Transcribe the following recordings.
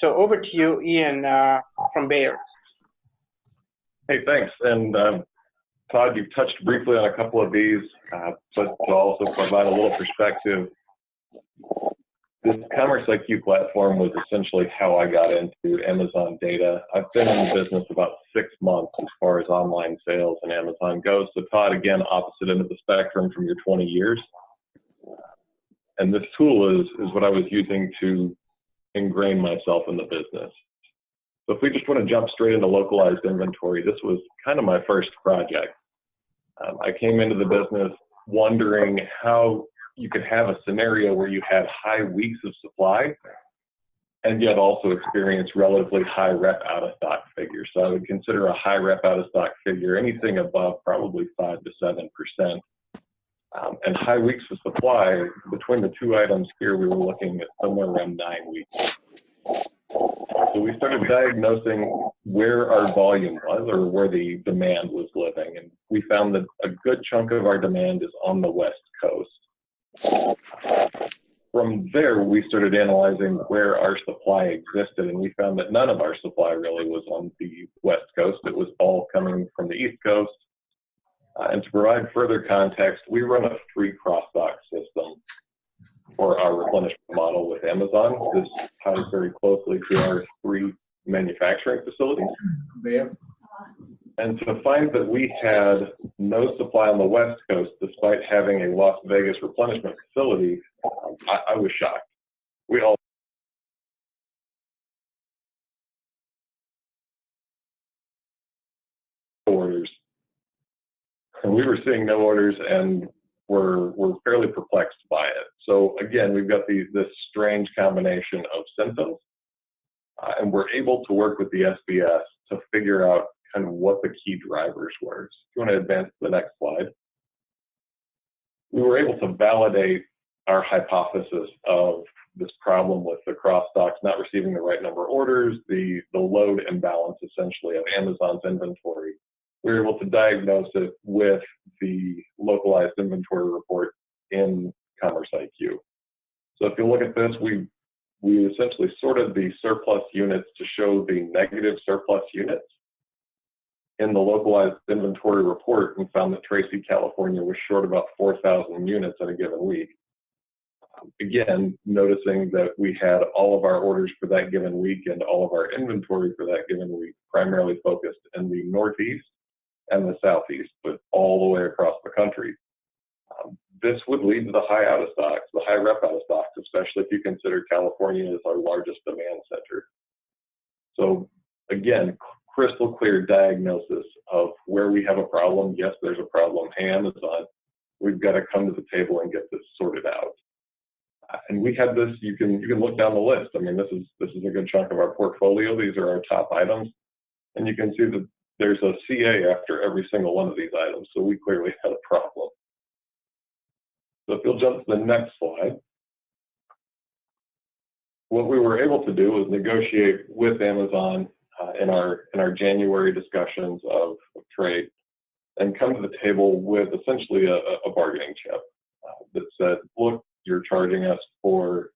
So over to you, Ian, from Bayer. Hey, thanks. And Todd, you've touched briefly on a couple of these, but to also provide a little perspective, this CommerceIQ platform was essentially how I got into Amazon data. I've been in the business about 6 months as far as online sales and Amazon goes. So Todd, again, opposite end of the spectrum from your 20 years. And this tool is what I was using to ingrain myself in the business. So if we just want to jump straight into localized inventory, this was kind of my first project. I came into the business wondering how you could have a scenario where you had high weeks of supply and yet also experience relatively high rep out of stock figures. So I would consider a high rep out of stock figure anything above probably 5 to 7%. And high weeks of supply, between the two items here, we were looking at somewhere around 9 weeks. So we started diagnosing where our volume was or where the demand was living. And we found that a good chunk of our demand is on the West Coast. From there, we started analyzing where our supply existed, and we found that none of our supply really was on the West Coast. It was all coming from the East Coast. And to provide further context, we run a free cross-dock system for our replenishment model with Amazon. This ties very closely to our 3 manufacturing facilities. Yeah. And to find that we had no supply on the West Coast, despite having a Las Vegas replenishment facility, I was shocked. We all orders, and we were seeing no orders, and we're fairly perplexed by it. So again, we've got this strange combination of symptoms, and we're able to work with the SBS to figure out kind of what the key drivers were. So if you want to advance to the next slide. We were able to validate our hypothesis of this problem with the cross stocks not receiving the right number of orders, the load imbalance essentially of Amazon's inventory. We were able to diagnose it with the localized inventory report in CommerceIQ. So if you look at this, we essentially sorted the surplus units to show the negative surplus units in the localized inventory report, and found that Tracy, California was short about 4,000 units in a given week. Again, noticing that we had all of our orders for that given week and all of our inventory for that given week primarily focused in the Northeast and the Southeast, but all the way across the country. This would lead to the high out of stocks, the high rep out of stocks, especially if you consider California as our largest demand center. So again, crystal clear diagnosis of where we have a problem. Yes, there's a problem. Hey, Amazon, we've got to come to the table and get this sorted out. And we had this. You can look down the list. I mean, this is a good chunk of our portfolio. These are our top items, and you can see that there's a CA after every single one of these items. So we clearly had a problem. So if you'll jump to the next slide. What we were able to do was negotiate with Amazon in our January discussions of trade, and come to the table with essentially a bargaining chip that said, look, you're charging us for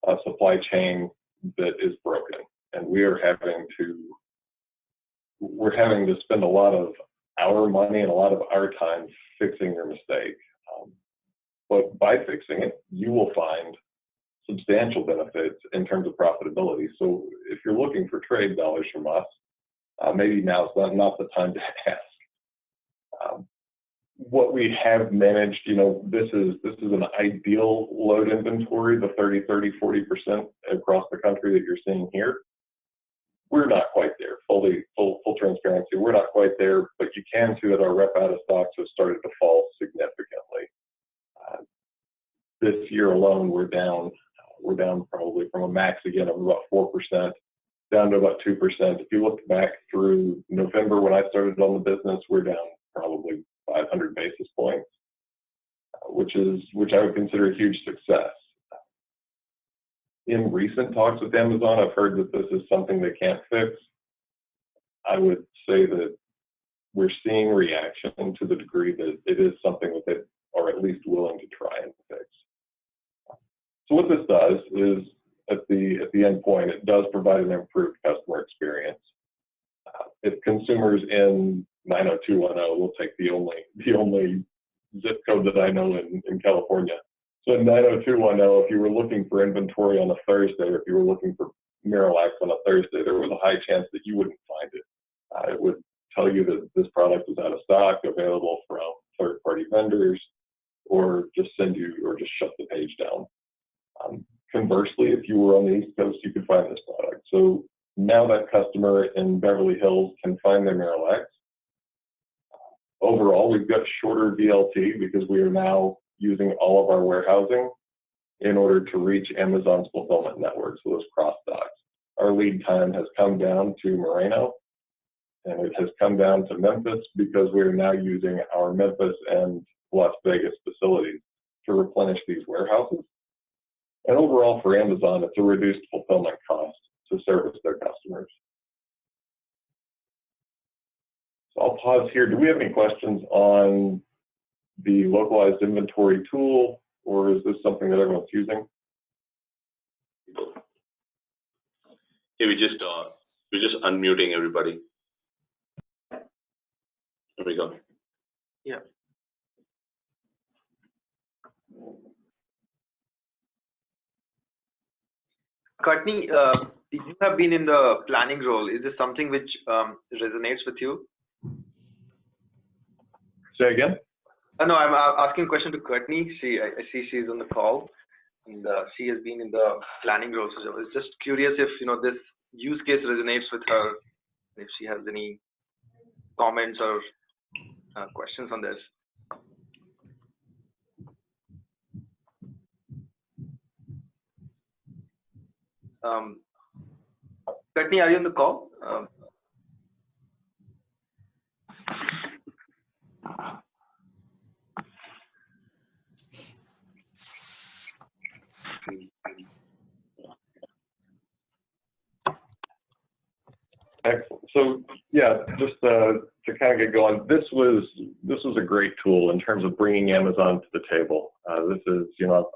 a supply chain that is broken, and we're having to spend a lot of our money and a lot of our time fixing your mistake. But by fixing it, you will find substantial benefits in terms of profitability. So if you're looking for trade dollars from us, maybe now's not the time to ask. What we have managed, this is an ideal load inventory, the 30-40% across the country that you're seeing here. We're not quite there. Full transparency, we're not quite there, but you can see that our rep out of stocks have started to fall significantly. This year alone, we're down probably from a max again of about 4% down to about 2%. If you look back through November when I started on the business, we're down probably 500 basis points, which I would consider a huge success. In recent talks with Amazon, I've heard that this is something they can't fix. I would say that we're seeing reaction to the degree that it is something that they are at least willing to try and fix. So what this does is at the end point, it does provide an improved customer experience. If consumers in 90210, we'll take the only zip code that I know in California. So in 90210, if you were looking for inventory on a Thursday, or if you were looking for Miralax on a Thursday, there was a high chance that you wouldn't find it. It would tell you that this product is out of stock, available from third-party vendors, or just shut the page down. Conversely, if you were on the East Coast, you could find this product. So now that customer in Beverly Hills can find their Miralax. Overall, we've got shorter DLT because we are now using all of our warehousing in order to reach Amazon's fulfillment network, so those cross docks. Our lead time has come down to Moreno, and it has come down to Memphis because we are now using our Memphis and Las Vegas facilities to replenish these warehouses. And overall for Amazon, it's a reduced fulfillment cost to service their customers. So I'll pause here. Do we have any questions on the localized inventory tool, or is this something that everyone's using? Yeah, we're just unmuting everybody. There we go. Yeah. Courtney, you have been in the planning role. Is this something which resonates with you? Say again? No, I'm asking a question to Courtney. I see she's on the call, and she has been in the planning role. So I was just curious if this use case resonates with her, if she has any comments or questions on this. Courtney, are you on the call? Excellent. So yeah, just to kind of get going, this was a great tool in terms of bringing Amazon to the table. This is,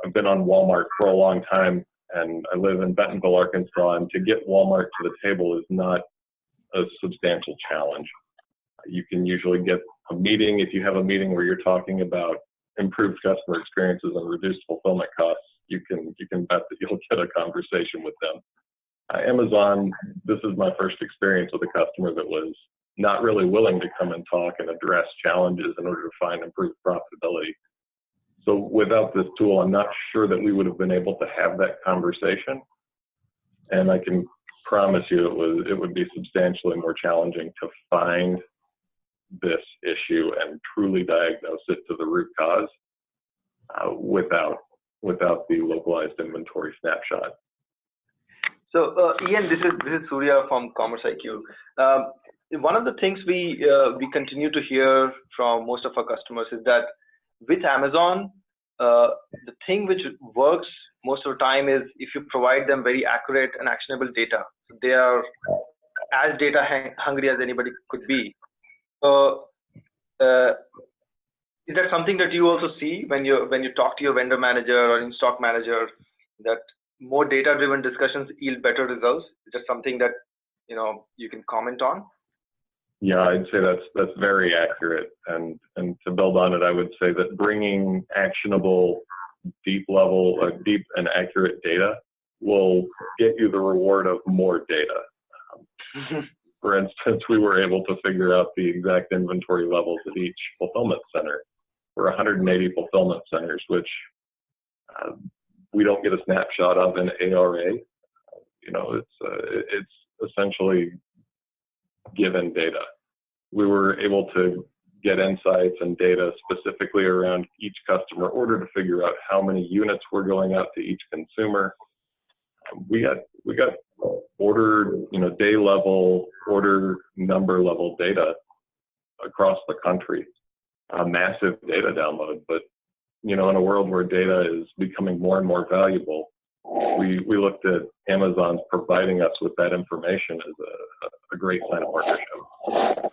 I've been on Walmart for a long time, and I live in Bentonville, Arkansas, and to get Walmart to the table is not a substantial challenge. You can usually get a meeting. If you have a meeting where you're talking about improved customer experiences and reduced fulfillment costs, you can bet that you'll get a conversation with them. Amazon, this is my first experience with a customer that was not really willing to come and talk and address challenges in order to find improved profitability. So without this tool, I'm not sure that we would have been able to have that conversation. And I can promise you it would be substantially more challenging to find this issue and truly diagnose it to the root cause without the localized inventory snapshot. So Ian, this is Surya from CommerceIQ. One of the things we continue to hear from most of our customers is that with Amazon, the thing which works most of the time is if you provide them very accurate and actionable data. They are as data hungry as anybody could be. So is that something that you also see when you talk to your vendor manager or in-stock manager, that more data-driven discussions yield better results? Is that something that you can comment on? Yeah, I'd say that's very accurate. And to build on it, I would say that bringing actionable, deep and accurate data will get you the reward of more data. For instance, we were able to figure out the exact inventory levels at each fulfillment center. For 180 fulfillment centers, which we don't get a snapshot of in ARA. It's essentially given data. We were able to get insights and data specifically around each customer order to figure out how many units were going out to each consumer. We got order, day level, order number level data across the country. A massive data download, but in a world where data is becoming more and more valuable, we looked at Amazon's providing us with that information as a great sign of partnership.